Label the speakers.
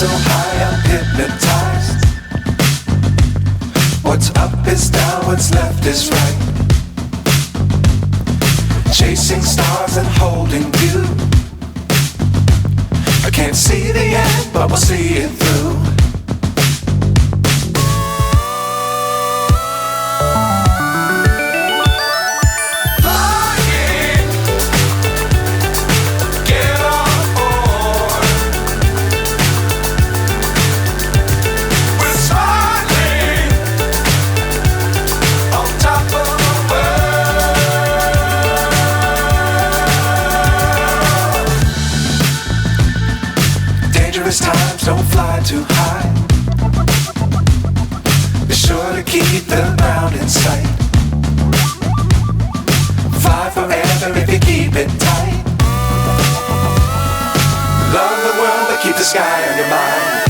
Speaker 1: so high I'm hypnotized. What's up is down, what's left is right. Chasing stars and holding you. I can't see the end, but we'll see it through. Times don't fly too high. Be sure to keep the ground in sight. Fly forever if you keep it tight. Love the world but keep the sky on your mind.